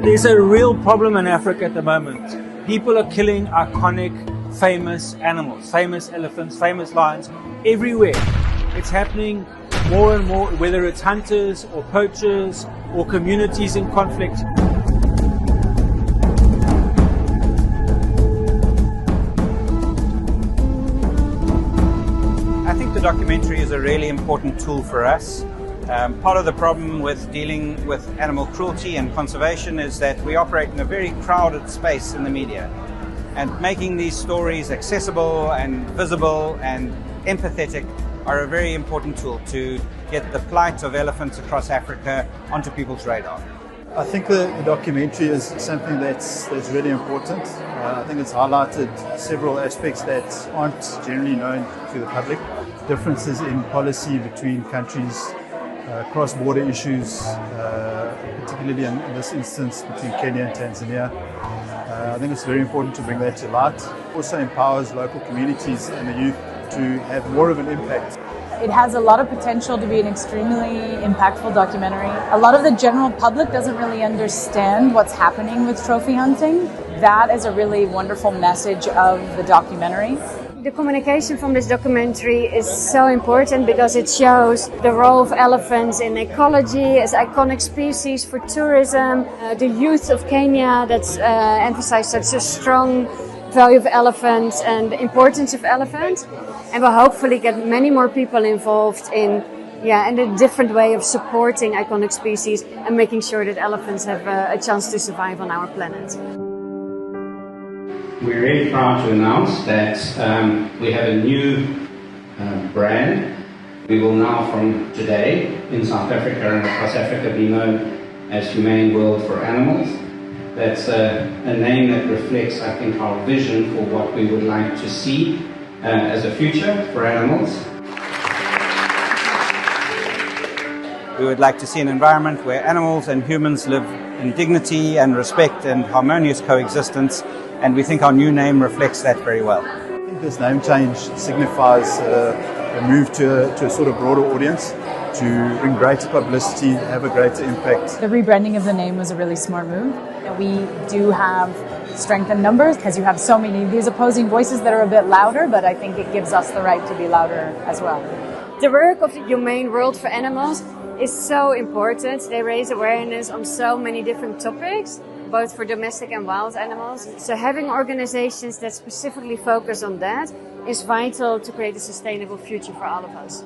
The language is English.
There's a real problem in Africa at the moment. People are killing iconic, famous animals, famous elephants, famous lions, everywhere. It's happening more and more, whether it's hunters or poachers or communities in conflict. I think the documentary is a really important tool for us. Part of the problem with dealing with animal cruelty and conservation is that we operate in a very crowded space in the media. And making these stories accessible and visible and empathetic are a very important tool to get the plight of elephants across Africa onto people's radar. I think the documentary is something that's really important. I think it's highlighted several aspects that aren't generally known to the public. Differences in policy between countries, cross-border issues, particularly in this instance between Kenya and Tanzania. I think it's very important to bring that to light. It also empowers local communities and the youth to have more of an impact. It has a lot of potential to be an extremely impactful documentary. A lot of the general public doesn't really understand what's happening with trophy hunting. That is a really wonderful message of the documentary. The communication from this documentary is so important because it shows the role of elephants in ecology as iconic species for tourism. The youth of Kenya that's emphasize such a strong value of elephants and the importance of elephants, and will hopefully get many more people involved in a different way of supporting iconic species and making sure that elephants have a chance to survive on our planet. We're really proud to announce that we have a new brand. We will now, from today, in South Africa and across Africa, be known as Humane World for Animals. That's a name that reflects, I think, our vision for what we would like to see as a future for animals. We would like to see an environment where animals and humans live in dignity and respect and harmonious coexistence, and we think our new name reflects that very well. I think this name change signifies a move to a sort of broader audience, to bring greater publicity, have a greater impact. The rebranding of the name was a really smart move. We do have strength in numbers because you have so many these opposing voices that are a bit louder, but I think it gives us the right to be louder as well. The work of the Humane World for Animals is so important. They raise awareness on so many different topics, both for domestic and wild animals. So having organizations that specifically focus on that is vital to create a sustainable future for all of us.